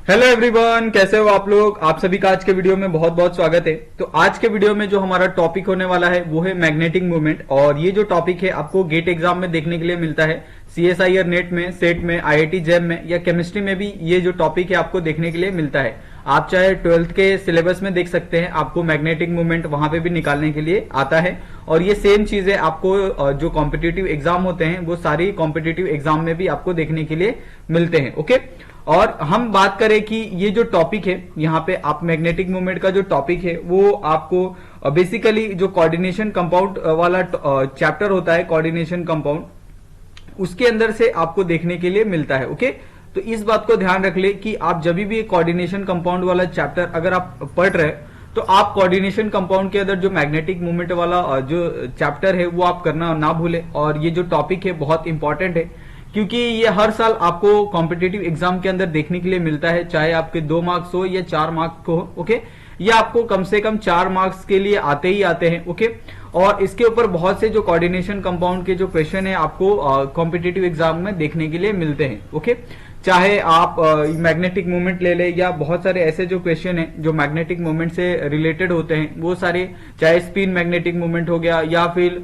Hello everyone, कैसे हो आप लोग। आप सभी का आज के वीडियो में बहुत बहुत स्वागत है। तो आज के वीडियो में जो हमारा टॉपिक होने वाला है वो है मैग्नेटिक मूवमेंट। और ये जो टॉपिक है आपको गेट एग्जाम में देखने के लिए मिलता है, सीएसआईआर नेट में, सेट में, आईआईटी जैम में या केमिस्ट्री में भी ये जो टॉपिक है आपको देखने के लिए मिलता है। आप चाहे 12th के सिलेबस में देख सकते हैं, आपको मैग्नेटिक मूवमेंट वहां पे भी निकालने के लिए आता है। और ये सेम चीजें आपको जो कॉम्पिटिटिव एग्जाम होते हैं वो सारी कॉम्पिटिटिव एग्जाम में भी आपको देखने के लिए मिलते हैं। ओके, और हम बात करें कि ये जो टॉपिक है यहाँ पे आप मैग्नेटिक मूवमेंट का जो टॉपिक है वो आपको बेसिकली जो कोऑर्डिनेशन कंपाउंड वाला चैप्टर होता है, कोऑर्डिनेशन कंपाउंड, उसके अंदर से आपको देखने के लिए मिलता है। ओके, तो इस बात को ध्यान रख ले कि आप जब भी कोऑर्डिनेशन कंपाउंड वाला चैप्टर अगर आप पढ़ रहे हैं तो आप कोऑर्डिनेशन कंपाउंड के अंदर जो मैग्नेटिक मूवमेंट वाला जो चैप्टर है वो आप करना ना भूले। और ये जो टॉपिक है बहुत इंपॉर्टेंट है क्योंकि ये हर साल आपको कॉम्पिटिटिव एग्जाम के अंदर देखने के लिए मिलता है, चाहे आपके 2 मार्क्स हो या 4 मार्क्स हो। ओके, ये आपको कम से कम 4 मार्क्स के लिए आते ही आते हैं। ओके, और इसके ऊपर बहुत से जो कोऑर्डिनेशन कंपाउंड के जो क्वेश्चन है आपको कॉम्पिटिटिव एग्जाम में देखने के लिए मिलते हैं। ओके, चाहे आप मैग्नेटिक मूवमेंट ले ले या बहुत सारे ऐसे जो क्वेश्चन है जो मैग्नेटिक मूवमेंट से रिलेटेड होते हैं वो सारे, चाहे स्पिन मैग्नेटिक मूवमेंट हो गया या फिर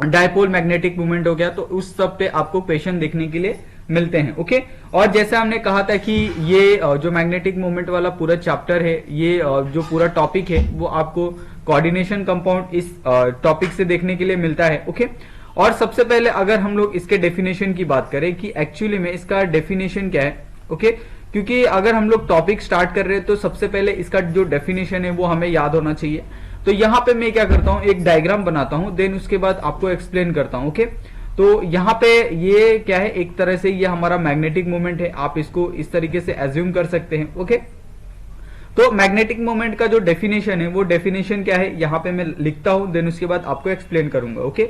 डायपोल मैग्नेटिक मूवमेंट हो गया, तो उस सब पे आपको क्वेश्चन देखने के लिए मिलते हैं। ओके, और जैसे हमने कहा था कि ये जो मैग्नेटिक मूवमेंट वाला पूरा चैप्टर है, ये जो पूरा टॉपिक है वो आपको कोऑर्डिनेशन कंपाउंड इस टॉपिक से देखने के लिए मिलता है। ओके, और सबसे पहले अगर हम लोग इसके डेफिनेशन की बात करें कि एक्चुअली में इसका डेफिनेशन क्या है। ओके, क्योंकि अगर हम लोग टॉपिक स्टार्ट कर रहे हैं तो सबसे पहले इसका जो डेफिनेशन है वो हमें याद होना चाहिए। तो यहाँ पे मैं क्या करता हूँ, एक डायग्राम बनाता हूँ, देन उसके बाद आपको एक्सप्लेन करता हूँ। ओके, तो यहाँ पे ये क्या है, एक तरह से ये हमारा मैग्नेटिक मूवमेंट है, आप इसको इस तरीके से एज्यूम कर सकते हैं। ओके, तो मैग्नेटिक मूवमेंट का जो डेफिनेशन है वो डेफिनेशन क्या है यहाँ पे मैं लिखता हूँ, देन उसके बाद आपको एक्सप्लेन करूंगा। ओके,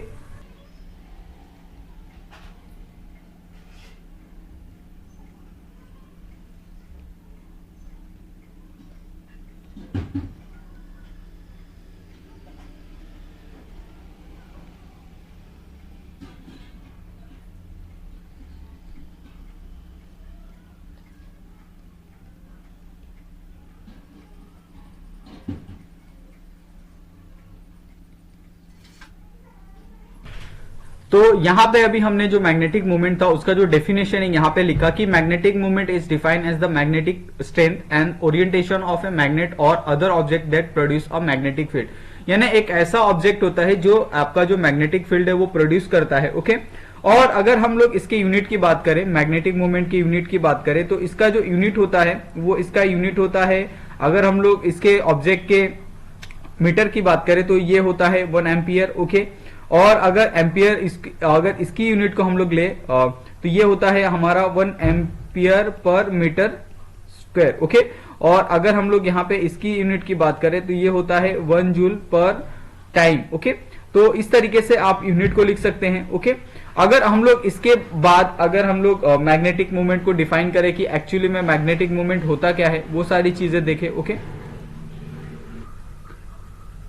तो यहाँ पे अभी हमने जो मैग्नेटिक मूवमेंट था उसका जो डेफिनेशन है यहाँ पे लिखा कि magnetic movement is defined as the magnetic strength and orientation of a magnet और other object that produce a magnetic field. यानी एक ऐसा ऑब्जेक्ट होता है जो आपका जो मैग्नेटिक फील्ड है वो प्रोड्यूस करता है। ओके, और अगर हम लोग इसके यूनिट की बात करें, मैग्नेटिक मूवमेंट की यूनिट की बात करें, तो इसका जो यूनिट होता है वो इसका यूनिट होता है, अगर हम लोग इसके ऑब्जेक्ट के मीटर की बात करें तो ये होता है 1 एम्पियर। ओके, और अगर एम्पियर अगर इसकी यूनिट को हम लोग ले तो ये होता है हमारा 1 ampere per metre square. Okay, और अगर हम लोग यहाँ पे इसकी यूनिट की बात करें तो ये होता है 1 जूल पर टाइम। ओके, तो इस तरीके से आप यूनिट को लिख सकते हैं। ओके, अगर हम लोग इसके बाद अगर हम लोग मैग्नेटिक मूवमेंट को डिफाइन करें कि एक्चुअली में मैग्नेटिक मूवमेंट होता क्या है, वो सारी चीजें देखें। ओके,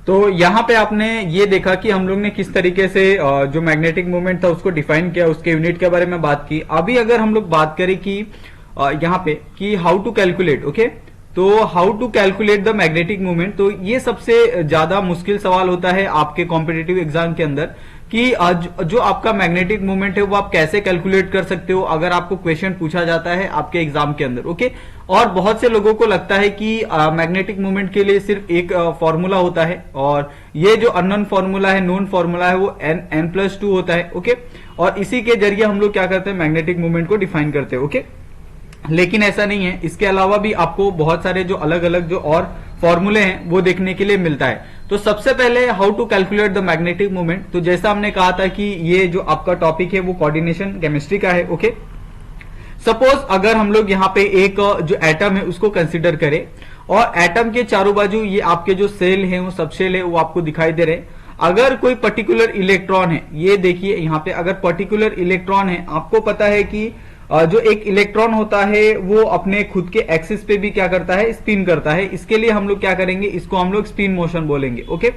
तो यहाँ पे आपने ये देखा कि हम लोग ने किस तरीके से जो मैग्नेटिक मूवमेंट था उसको डिफाइन किया, उसके यूनिट के बारे में बात की। अभी अगर हम लोग बात करें कि यहाँ पे कि हाउ टू कैलकुलेट, ओके, तो how to calculate the magnetic movement, तो ये सबसे ज्यादा मुश्किल सवाल होता है आपके कॉम्पिटिटिव एग्जाम के अंदर कि जो आपका मैग्नेटिक मूवमेंट है वो आप कैसे कैलकुलेट कर सकते हो अगर आपको क्वेश्चन पूछा जाता है आपके एग्जाम के अंदर। ओके, और बहुत से लोगों को लगता है कि मैग्नेटिक मूवमेंट के लिए सिर्फ एक फॉर्मूला होता है और ये जो अननोन फॉर्मूला है, नोन फॉर्मूला है, वो n+2 होता है। ओके, और इसी के जरिए हम लोग क्या करते हैं, मैग्नेटिक मूवमेंट को डिफाइन करते हैं। ओके, लेकिन ऐसा नहीं है, इसके अलावा भी आपको बहुत सारे जो अलग अलग जो और फॉर्मूले हैं वो देखने के लिए मिलता है। तो सबसे पहले how to calculate the magnetic movement, तो जैसा हमने कहा था कि ये जो आपका टॉपिक है वो कोऑर्डिनेशन केमिस्ट्री का है। ओके, सपोज अगर हम लोग यहाँ पे एक जो एटम है उसको कंसिडर करें और एटम के चारों बाजू ये आपके जो सेल है वो सब सेल है वो आपको दिखाई दे रहे हैं। अगर कोई पर्टिकुलर इलेक्ट्रॉन है, ये देखिए यहाँ पे अगर पर्टिकुलर इलेक्ट्रॉन है, आपको पता है कि जो एक इलेक्ट्रॉन होता है वो अपने खुद के एक्सिस पे भी क्या करता है, स्पिन करता है। इसके लिए हम लोग क्या करेंगे, इसको हम लोग स्पिन मोशन बोलेंगे। ओके,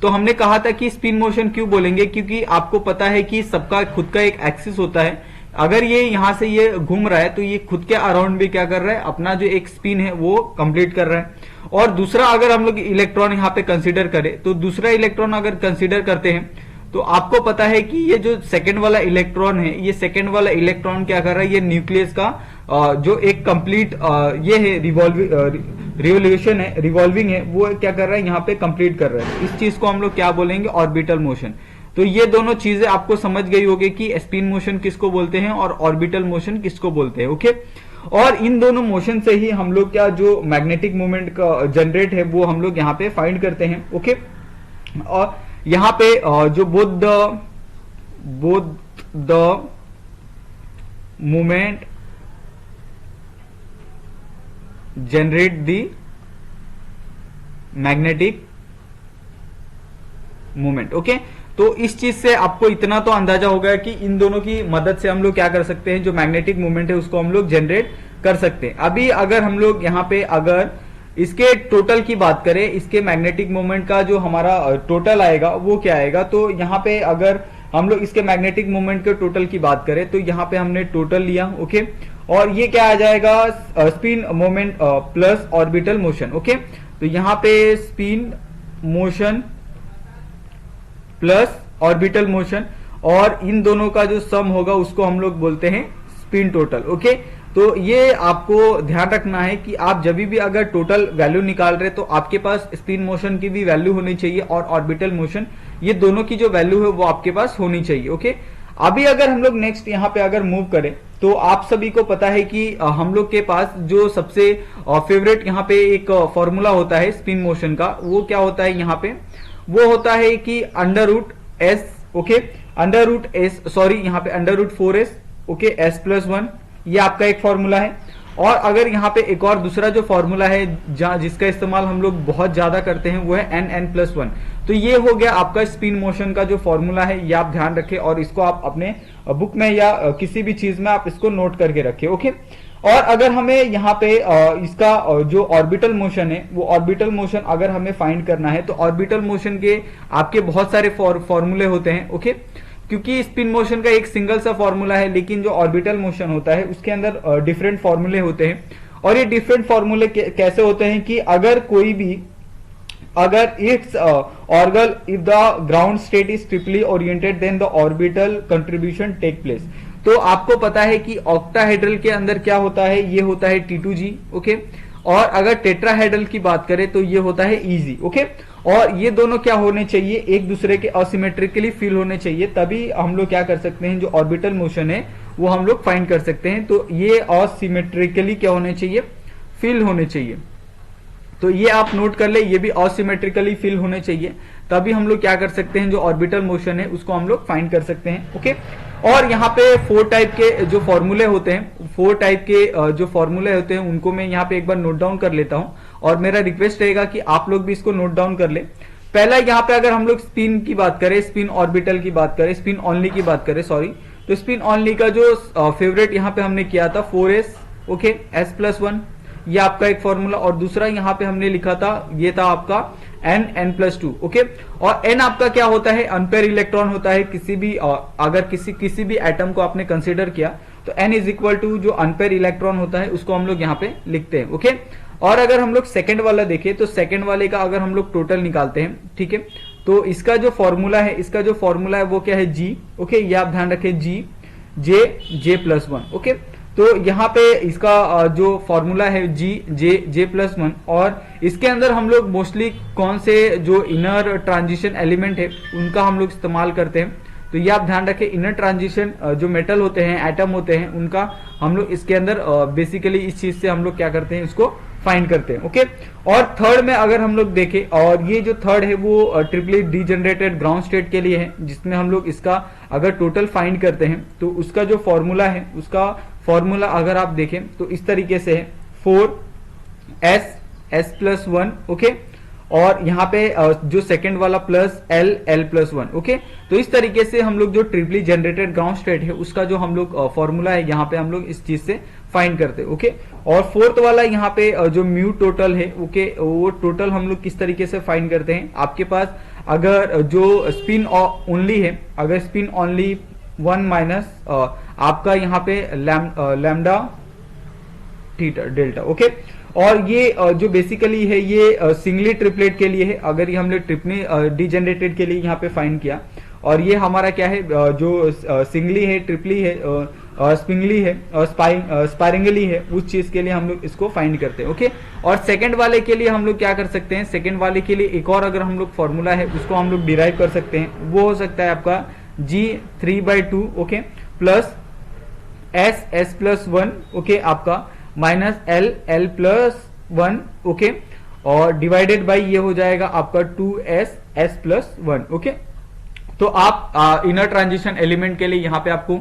तो हमने कहा था कि स्पिन मोशन क्यों बोलेंगे, क्योंकि आपको पता है कि सबका खुद का एक एक्सिस होता है अगर ये यहाँ से ये घूम रहा है तो ये खुद के अराउंड भी क्या कर रहा है, अपना जो एक स्पिन है वो कंप्लीट कर रहा है। और दूसरा अगर हम लोग इलेक्ट्रॉन यहाँ पे कंसीडर करें, तो दूसरा इलेक्ट्रॉन अगर कंसीडर करते हैं तो आपको पता है कि ये जो सेकंड वाला इलेक्ट्रॉन है, ये सेकंड वाला इलेक्ट्रॉन क्या कर रहा है, ये न्यूक्लियस का जो एक कंप्लीट ये है रिवॉल्यूशन है, रिवॉल्विंग है, वो क्या कर रहा है, यहाँ पे कंप्लीट कर रहा है। इस चीज को हम लोग क्या बोलेंगे, ऑर्बिटल मोशन। तो ये दोनों चीजें आपको समझ गई होगी कि स्पिन मोशन किसको बोलते हैं और ऑर्बिटल मोशन किसको बोलते हैं। ओके, और इन दोनों मोशन से ही हम लोग क्या जो मैग्नेटिक मोमेंट का जनरेट है वो हम लोग यहाँ पे फाइंड करते हैं। ओके, और यहाँ पे जो both the moment generate the magnetic moment. Okay, तो इस चीज से आपको इतना तो अंदाजा होगा कि इन दोनों की मदद से हम लोग क्या कर सकते हैं, जो मैग्नेटिक मोमेंट है उसको हम लोग जनरेट कर सकते हैं। अभी अगर हम लोग यहाँ पे अगर इसके टोटल की बात करें, इसके मैग्नेटिक मोमेंट का जो हमारा टोटल आएगा वो क्या आएगा, तो यहाँ पे अगर हम लोग इसके मैग्नेटिक मोमेंट के टोटल की बात करें तो यहाँ पे हमने टोटल लिया। ओके, और ये क्या आ जाएगा, spin moment plus orbital motion. Okay, तो यहाँ पे spin motion plus orbital motion, और इन दोनों का जो सम होगा उसको हम लोग बोलते हैं स्पिन टोटल। ओके, तो ये आपको ध्यान रखना है कि आप जब भी अगर टोटल वैल्यू निकाल रहे तो आपके पास स्पिन मोशन की भी वैल्यू होनी चाहिए और ऑर्बिटल मोशन, ये दोनों की जो वैल्यू है वो आपके पास होनी चाहिए। ओके, अभी अगर हम लोग नेक्स्ट यहाँ पे अगर मूव करें तो आप सभी को पता है कि हम लोग के पास जो सबसे फेवरेट यहाँ पे एक फॉर्मूला होता है स्पिन मोशन का, वो क्या होता है यहाँ पे, वो होता है कि under root S. Okay, under root S, sorry यहाँ पे under root 4s, okay, S plus 1, ये आपका एक फॉर्मूला है। और अगर यहाँ पे एक और दूसरा जो फॉर्मूला है जिसका इस्तेमाल हम लोग बहुत ज्यादा करते हैं वो है एन प्लस 1। तो ये हो गया आपका स्पिन मोशन का जो फॉर्मूला है, ये आप ध्यान रखें और इसको आप अपने बुक में या किसी भी चीज में आप इसको नोट करके रखें। ओके, और अगर हमें यहाँ पे इसका जो ऑर्बिटल मोशन है, वो ऑर्बिटल मोशन अगर हमें फाइंड करना है तो ऑर्बिटल मोशन के आपके बहुत सारे फॉर्मूले होते हैं। ओके, क्योंकि स्पिन मोशन का एक सिंगल सा फॉर्मूला है, लेकिन जो ऑर्बिटल मोशन होता है उसके अंदर डिफरेंट फॉर्मूले होते हैं। और ये डिफरेंट फॉर्मूले कैसे होते हैं कि अगर कोई भी अगर इट्स ऑर्गल if the ground state is triply oriented then the orbital contribution take place. तो आपको पता है कि ऑक्टाहेड्रल के अंदर क्या होता है, ये होता है T2G। ओके, और अगर टेट्राहेड्रल की बात करें तो ये होता है EG। ओके, और ये दोनों क्या होने चाहिए, एक दूसरे के असिमेट्रिकली फील होने चाहिए, तभी हम लोग क्या कर सकते हैं, जो ऑर्बिटल मोशन है वो हम लोग फाइंड कर सकते हैं। तो ये असिमेट्रिकली क्या होने चाहिए, फील होने चाहिए। तो ये आप नोट कर ले, ये भी असिमेट्रिकली फील होने चाहिए, तभी हम लोग क्या कर सकते हैं, जो ऑर्बिटल मोशन है उसको हम लोग फाइंड कर सकते हैं। ओके, और यहाँ पे 4 टाइप के जो फॉर्मूले होते हैं, 4 टाइप के जो फॉर्मूले होते हैं उनको मैं यहाँ पे एक बार नोट डाउन कर लेता हूँ, और मेरा रिक्वेस्ट रहेगा कि आप लोग भी इसको नोट डाउन कर ले। पहला यहाँ पे अगर हम लोग स्पिन की बात करें, स्पिन ऑर्बिटल की बात करें, स्पिन ऑनली की बात करें, सॉरी, तो स्पिन ऑनली का जो फेवरेट यहाँ पे हमने किया था 4s, ओके, s प्लस 1, ये आपका एक फॉर्मूला। और दूसरा यहाँ पे हमने लिखा था, ये था आपका n प्लस 2। ओके, और n आपका क्या होता है, अनपेयर इलेक्ट्रॉन होता है। किसी भी अगर किसी भी एटम को आपने कंसिडर किया तो n इज इक्वल टू जो अनपेयर इलेक्ट्रॉन होता है उसको हम लोग यहाँ पे लिखते हैं। ओके, और अगर हम लोग सेकंड वाला देखें तो सेकंड वाले का अगर हम लोग टोटल निकालते हैं, ठीक है, तो इसका जो फॉर्मूला है, इसका जो फॉर्मूला है वो क्या है, G। ओके, ये आप ध्यान रखें, G J प्लस 1। ओके, तो यहाँ पे इसका जो फॉर्मूला है J प्लस 1, और इसके अंदर हम लोग मोस्टली कौन से जो इनर ट्रांजिशन एलिमेंट है उनका हम लोग इस्तेमाल करते हैं। तो ये आप ध्यान रखें, इनर ट्रांजिशन जो मेटल होते हैं, एटम होते हैं, उनका हम लोग इसके अंदर बेसिकली इस चीज से हम लोग क्या करते हैं, इसको फाइंड करते हैं। ओके, और थर्ड में अगर हम लोग देखें, और ये जो थर्ड है वो ट्रिपली डीजनरेटेड ग्राउंड स्टेट के लिए है, जिसमें हम लोग इसका अगर टोटल फाइंड करते हैं तो उसका जो फॉर्मूला है, उसका फॉर्मूला अगर आप देखें तो इस तरीके से है 4s प्लस 1। ओके, और यहाँ पे जो सेकंड वाला प्लस L प्लस 1। ओके, तो इस तरीके से हम लोग जो ट्रिपली जनरेटेड ग्राउंड स्टेट है उसका जो हम लोग फॉर्मूला है यहाँ पे हम लोग इस चीज से फाइंड करते हैं। ओके, और फोर्थ वाला यहाँ पे जो म्यू टोटल है, ओके, वो टोटल हम लोग किस तरीके से फाइंड करते हैं। आपके पास अगर जो स्पिन ओनली है, अगर स्पिन ओनली 1 माइनस आपका यहाँ पे लैम्डा थीटा डेल्टा। ओके, और ये जो बेसिकली है ये सिंगली ट्रिपलेट के लिए है। अगर ये हमने ट्रिपली डिजेनरेटेड के लिए यहाँ पे फाइंड किया, और ये हमारा क्या है जो सिंगली है, ट्रिपली है, स्पिंगली है और स्पायरिंगली है, उस चीज के लिए हम लोग इसको फाइंड करते हैं। ओके, और सेकंड वाले के लिए हम लोग क्या कर सकते हैं, सेकंड वाले के लिए एक और अगर हम लोग फॉर्मूला है उसको हम लोग डिराइव कर सकते हैं। वो हो सकता है आपका G3/2 okay plus S+1 okay आपका माइनस L+1 ओके, और डिवाइडेड बाई ये हो जाएगा आपका 2S+1 ओके। तो आप इनर ट्रांजिशन एलिमेंट के लिए यहाँ पे आपको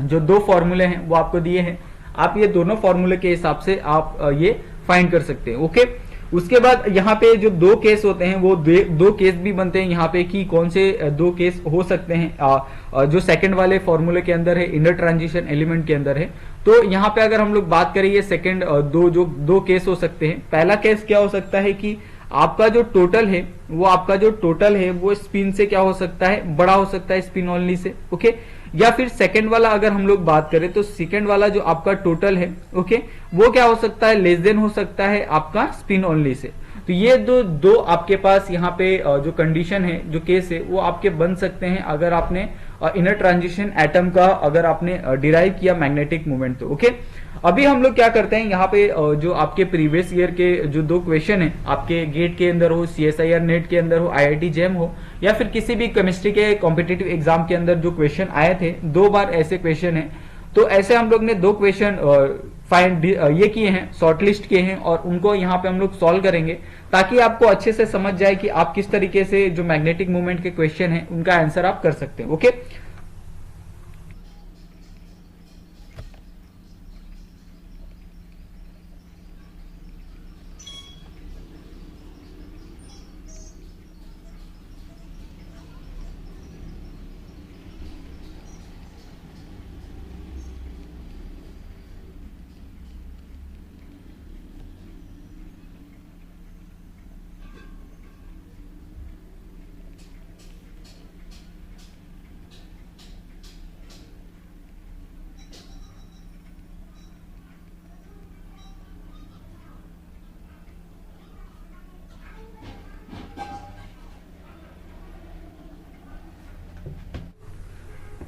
जो दो फॉर्मूले हैं वो आपको दिए हैं, आप ये दोनों फॉर्मूले के हिसाब से आप ये फाइंड कर सकते हैं। ओके, उसके बाद यहाँ पे जो दो केस होते हैं वो दो केस भी बनते हैं यहाँ पे कि कौन से दो केस हो सकते हैं जो सेकंड वाले फॉर्मूले के अंदर है, इनर ट्रांजिशन एलिमेंट के अंदर है। तो यहाँ पे अगर हम लोग बात करें ये सेकंड दो केस हो सकते हैं। पहला केस क्या हो सकता है कि आपका जो टोटल है वो स्पिन से क्या हो सकता है, बड़ा हो सकता है स्पिन ओनली से। ओके, या फिर सेकंड वाला अगर हम लोग बात करें तो सेकंड वाला जो आपका टोटल है ओके, वो क्या हो सकता है, लेस देन हो सकता है आपका स्पिन ओनली से। तो ये दो आपके पास यहाँ पे जो कंडीशन है, जो केस है, वो आपके बन सकते हैं अगर आपने इनर ट्रांजिशन एटम का अगर आपने डिराइव किया मैग्नेटिक मोमेंट तो। ओके, अभी हम लोग क्या करते हैं यहाँ पे जो आपके प्रीवियस ईयर के जो दो क्वेश्चन है आपके गेट के अंदर हो, CSIR नेट के अंदर हो, IIT जेम हो, या फिर किसी भी केमिस्ट्री के कॉम्पिटिटिव एग्जाम के अंदर जो क्वेश्चन आए थे, 2 बार ऐसे क्वेश्चन है। तो ऐसे हम लोग ने 2 क्वेश्चन फाइंड ये किए हैं, शॉर्टलिस्ट किए हैं, और उनको यहाँ पे हम लोग सॉल्व करेंगे ताकि आपको अच्छे से समझ जाए कि आप किस तरीके से जो मैग्नेटिक मूवमेंट के क्वेश्चन है उनका आंसर आप कर सकते हैं। ओके,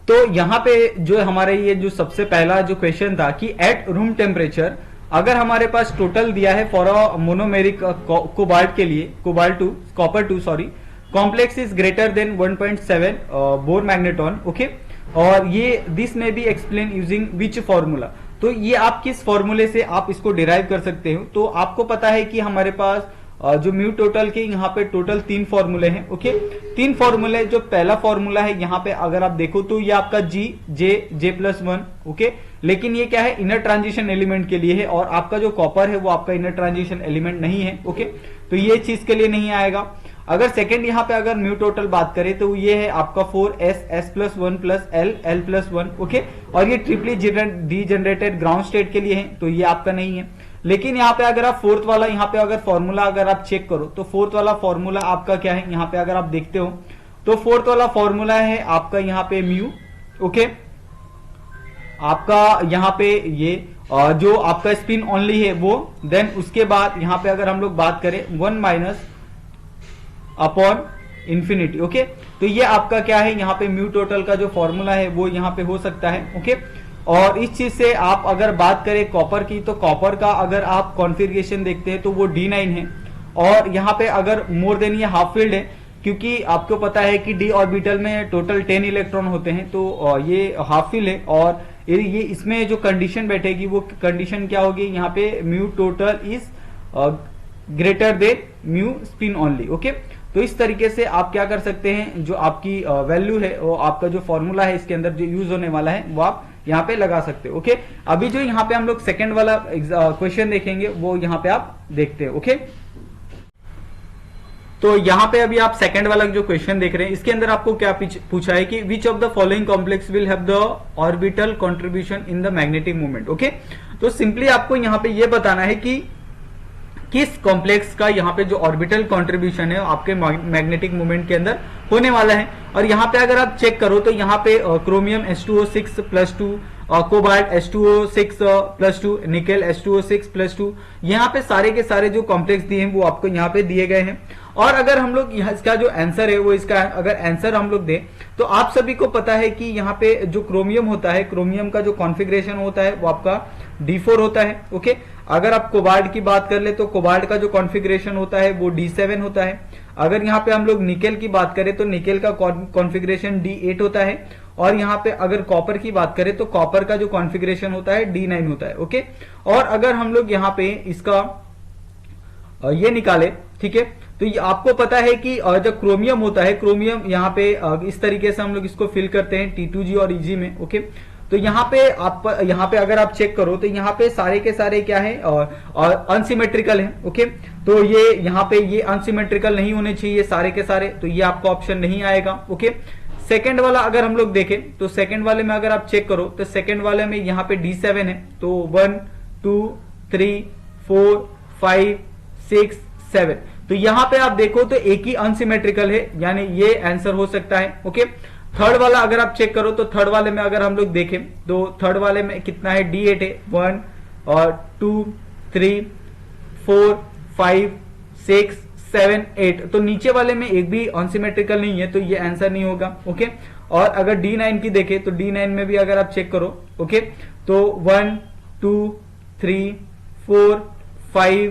तो यहाँ पे जो हमारे ये जो सबसे पहला जो क्वेश्चन था कि एट रूम टेम्परेचर अगर हमारे पास टोटल दिया है फॉर अ मोनोमेरिक कोबाल्ट के लिए, copper 2 sorry, complex is greater than 1.7 bore magneton. Okay, और ये दिस में B explain using which formula. तो ये आप किस फॉर्मूले से आप इसको डिराइव कर सकते हो। तो आपको पता है कि हमारे पास जो म्यू टोटल के यहाँ पे टोटल 3 फॉर्मूले हैं। ओके, 3 फॉर्मूले, जो पहला फॉर्मूला है यहाँ पे अगर आप देखो तो ये आपका J+1 ओके, लेकिन ये क्या है, इनर ट्रांजिशन एलिमेंट के लिए है, और आपका जो कॉपर है वो आपका इनर ट्रांजिशन एलिमेंट नहीं है। ओके, तो ये चीज के लिए नहीं आएगा। अगर सेकंड यहाँ पे अगर म्यू टोटल बात करें तो ये है आपका 4S+1 प्लस L+1 ओके, और ये ट्रिपली डीजनरेटेड ग्राउंड स्टेट के लिए है, तो ये आपका नहीं है। लेकिन यहाँ पे अगर आप फोर्थ वाला यहाँ पे अगर फॉर्मूला अगर आप चेक करो तो फोर्थ वाला फॉर्मूला आपका क्या है, यहाँ पे अगर आप देखते हो तो फोर्थ वाला फॉर्मूला है आपका यहाँ पे म्यू। ओके, आपका यहाँ पे ये जो आपका स्पिन ओनली है वो, देन उसके बाद यहाँ पे अगर हम लोग बात करें 1 माइनस अपॉन इंफिनिटी। ओके, तो ये आपका क्या है, यहाँ पे म्यू टोटल का जो फॉर्मूला है वो यहाँ पे हो सकता है। ओके, और इस चीज से आप अगर बात करें कॉपर की, तो कॉपर का अगर आप कॉन्फ़िगरेशन देखते हैं तो वो D9 है, और यहाँ पे अगर मोर देन ये हाफ फील्ड है, क्योंकि आपको पता है कि d ऑर्बिटल में टोटल 10 इलेक्ट्रॉन होते हैं, तो ये हाफ फील्ड है, और ये इसमें जो कंडीशन बैठेगी वो कंडीशन क्या होगी, यहाँ पे mu total is greater than mu spin only. Okay, तो इस तरीके से आप क्या कर सकते हैं, जो आपकी वैल्यू है वो आपका जो फॉर्मूला है इसके अंदर जो यूज होने वाला है वो आप यहाँ पे लगा सकते हो। ओके, अभी जो यहाँ पे हम लोग सेकंड वाला क्वेश्चन देखेंगे वो यहाँ पे आप देखते हैं। ओके, तो यहाँ पे अभी आप सेकंड वाला जो क्वेश्चन देख रहे हैं इसके अंदर आपको क्या पूछा है कि which of the following complex will have the orbital contribution in the magnetic movement. Okay, तो सिंपली आपको यहाँ पे ये बताना है कि किस कॉम्प्लेक्स का यहाँ पे जो ऑर्बिटल कंट्रीब्यूशन है आपके मैग्नेटिक मोमेंट के अंदर होने वाला है। और यहाँ पे अगर आप चेक करो तो यहाँ पे chromium H2O6+2, cobalt H2O6+2, nickel H2O6+2, यहाँ पे सारे के सारे जो कॉम्प्लेक्स दिए हैं वो आपको यहाँ पे दिए गए हैं। और अगर हम लोग इसका जो आंसर है वो इसका अगर आंसर हम लोग दें तो आप सभी को पता है कि यहाँ पे जो क्रोमियम होता है, क्रोमियम का जो कॉन्फ़िगरेशन होता है वो आपका D4 होता है। ओके, अगर आप कोबाल्ट की बात कर ले तो कोबाल्ट का जो कॉन्फ़िगरेशन होता है वो D7 होता है। अगर यहाँ पे हम लोग निकेल की बात करें तो निकेल का कॉन्फ़िगरेशन D8 होता है। और यहाँ पे अगर कॉपर की बात करें तो कॉपर का जो कॉन्फ़िगरेशन होता है D9 होता है। ओके, और अगर हम लोग यहाँ पे इसका ये निकाले, ठीक है, तो ये आपको पता है कि जब क्रोमियम होता है, क्रोमियम यहाँ पे इस तरीके से हम लोग इसको फिल करते हैं T2G और Eg में। ओके, तो यहाँ पे अगर आप चेक करो तो यहाँ पे सारे के सारे क्या है और अनसिमेट्रिकल है। ओके, तो ये यहाँ पे ये अनसिमेट्रिकल नहीं होने चाहिए सारे के सारे, तो ये आपका ऑप्शन नहीं आएगा। ओके, सेकंड वाला अगर हम लोग देखें तो सेकंड वाले में अगर आप चेक करो तो सेकंड वाले में यहाँ पे D7 है, तो 1 2 3 4 5 6 7, तो यहाँ पे आप देखो तो एक ही अनसिमेट्रिकल है, यानी ये आंसर हो सकता है। ओके, थर्ड वाला अगर आप चेक करो तो थर्ड वाले में अगर हम लोग देखें तो थर्ड वाले में कितना है, D8 है, 1 और 2 3 4 5 6 7 8, तो नीचे वाले में एक भी अनसिमेट्रिकल नहीं है, तो ये आंसर नहीं होगा। ओके, और अगर D9 की देखें तो D9 में भी अगर आप चेक करो, ओके, तो 1 2 3 4 5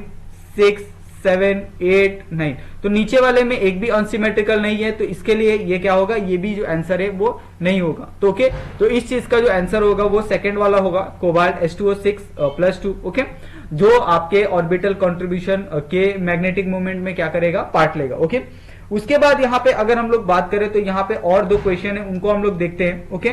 6 7 8 9, तो नीचे वाले में एक भी अनसिमेट्रिकल नहीं है, तो इसके लिए ये क्या होगा, ये भी जो आंसर है वो नहीं होगा। तो ओके, तो इस चीज का जो आंसर होगा वो सेकंड वाला होगा, कोबाल्ट H2O6+2। ओके, जो आपके ऑर्बिटल कंट्रीब्यूशन के मैग्नेटिक मोमेंट में क्या करेगा, पार्ट लेगा। ओके, उसके बाद यहाँ पे अगर हम लोग बात करें तो यहाँ पे और दो क्वेश्चन है, उनको हम लोग देखते हैं। ओके,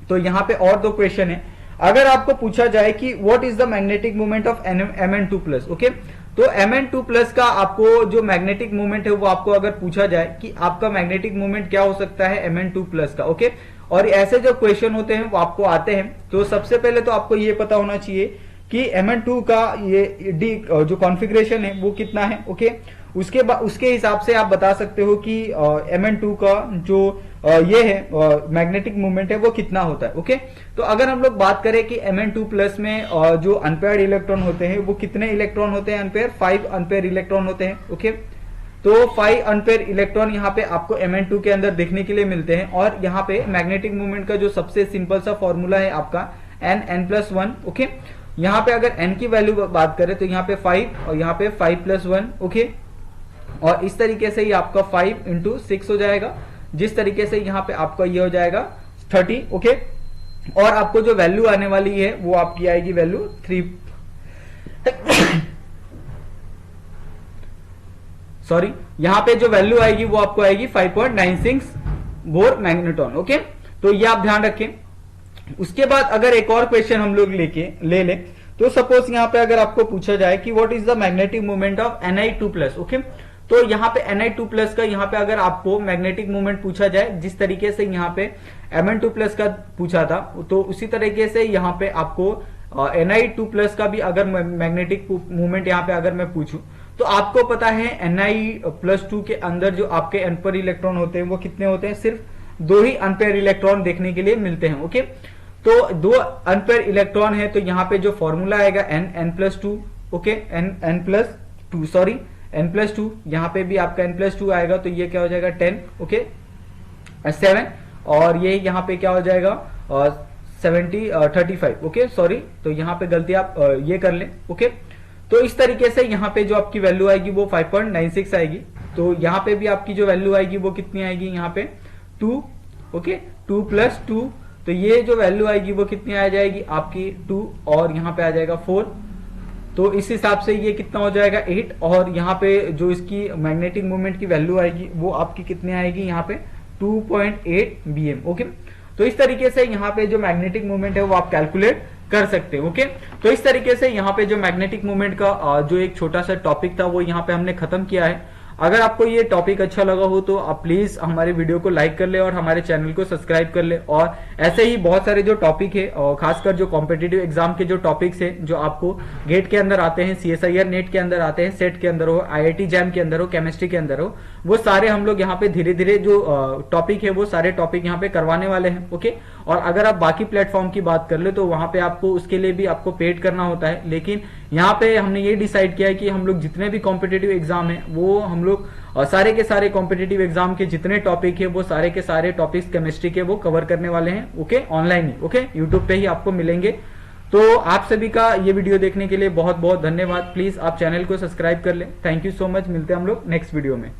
तो यहाँ पे और दो क्वेश्चन है। अगर आपको पूछा जाए कि what is the magnetic moment of Mn2+, okay, तो Mn2+ का आपको जो मैग्नेटिक मोमेंट है वो आपको अगर पूछा जाए कि आपका मैग्नेटिक मोमेंट क्या हो सकता है Mn2+ का। ओके, और ऐसे जो क्वेश्चन होते हैं वो आपको आते हैं, तो सबसे पहले तो आपको ये पता होना चाहिए कि Mn2 का ये डी जो कॉन्फ़िगरेशन है वो कितना है। ओके, उसके हिसाब से आप बता सकते हो कि Mn2 का जो ये है मैग्नेटिक मोमेंट है वो कितना होता है। ओके, तो अगर हम लोग बात करें कि Mn2+ में जो अनपेयर्ड इलेक्ट्रॉन होते हैं वो कितने इलेक्ट्रॉन होते हैं, अनपेयर 5 अनपेयर इलेक्ट्रॉन होते हैं। ओके, तो 5 अनपेयर इलेक्ट्रॉन यहाँ पे आपको Mn2 के अंदर देखने के लिए मिलते हैं। और यहाँ पे मैग्नेटिक मोमेंट का जो सबसे सिंपल सा फॉर्मूला है आपका n+1। ओके, यहाँ पे अगर n की वैल्यू बात करें तो यहाँ पे 5 और यहाँ पे 5+1। ओके, और इस तरीके से ही आपका 5 × 6 हो जाएगा, जिस तरीके से यहाँ पे आपका ये हो जाएगा 30। ओके, और आपको जो वैल्यू आने वाली है वो आपकी आएगी वैल्यू 3 सॉरी, यहाँ पे जो वैल्यू आएगी वो आपको आएगी 5.96 बोर मैग्नेटॉन। ओके, तो ये आप ध्यान रखें। उसके बाद अगर एक और क्वेश्चन हम लोग ले ले तो सपोज यहाँ पे अगर आपको पूछा जाए कि what is the magnetic moment of Ni2+। Okay, तो यहाँ पे Ni2+ का यहाँ पे अगर आपको मैग्नेटिक मोमेंट पूछा जाए, जिस तरीके से यहाँ पे Mn2+ का पूछा था, तो उसी तरीके से यहाँ पे आपको Ni2+ का भी अगर मैग्नेटिक मोमेंट यहाँ पे अगर मैं पूछूं तो आपको पता है Ni+2 के अंदर जो आपके अनपेयर इलेक्ट्रॉन होते हैं वो कितने होते हैं, सिर्फ 2 ही अनपेयर इलेक्ट्रॉन देखने के लिए मिलते हैं। ओके, तो 2 अनपेयर इलेक्ट्रॉन है, तो यहाँ पे जो फॉर्मूला आएगा n+2। Okay, n+2 sorry n+2, यहाँ पे भी आपका n+2 आएगा, तो ये क्या हो जाएगा 10। ओके, 7, और ये यहाँ पे क्या हो जाएगा 35। ओके, सॉरी, तो यहाँ पे गलती आप ये कर लें। ओके, तो इस तरीके से यहाँ पे जो आपकी वैल्यू आएगी वो 5.96 आएगी। तो यहाँ पे भी आपकी जो वैल्यू आएगी वो कितनी आएगी, यहाँ पे 2। ओके, 2+2, तो ये जो वैल्यू आएगी वो कितनी आ जाएगी आपकी 2, और यहाँ पे आ जाएगा 4। तो इस हिसाब से ये कितना हो जाएगा 8, और यहाँ पे जो इसकी मैग्नेटिक मोमेंट की वैल्यू आएगी वो आपकी कितनी आएगी, यहाँ पे 2.8 bm। ओके, तो इस तरीके से यहाँ पे जो मैग्नेटिक मोमेंट है वो आप कैलकुलेट कर सकते हैं। ओके, तो इस तरीके से यहाँ पे जो मैग्नेटिक मोमेंट का जो एक छोटा सा टॉपिक था वो यहाँ पे हमने खत्म किया है। अगर आपको ये टॉपिक अच्छा लगा हो तो आप प्लीज हमारे वीडियो को लाइक कर ले और हमारे चैनल को सब्सक्राइब कर ले। और ऐसे ही बहुत सारे जो टॉपिक है और खासकर जो कॉम्पिटेटिव एग्जाम के जो टॉपिक्स है जो आपको गेट के अंदर आते हैं, CSIR नेट के अंदर आते हैं, सेट के अंदर हो, IIT जैम के अंदर हो, केमिस्ट्री के अंदर हो, वो सारे हम लोग यहाँ पे धीरे धीरे जो टॉपिक है वो सारे टॉपिक यहाँ पे करवाने वाले हैं। ओके, और अगर आप बाकी प्लेटफॉर्म की बात कर ले तो वहां पे आपको उसके लिए भी आपको पेड करना होता है, लेकिन यहाँ पे हमने ये डिसाइड किया है कि हम लोग जितने भी कॉम्पिटेटिव एग्जाम है वो हम लोग सारे के सारे कॉम्पिटेटिव एग्जाम के जितने टॉपिक है वो सारे के सारे टॉपिक्स केमिस्ट्री के वो कवर करने वाले हैं। ओके, ऑनलाइन ही, ओके, यूट्यूब पे ही आपको मिलेंगे। तो आप सभी का ये वीडियो देखने के लिए बहुत बहुत धन्यवाद। प्लीज आप चैनल को सब्सक्राइब कर ले। Thank you so much. मिलते हैं हम लोग नेक्स्ट वीडियो में।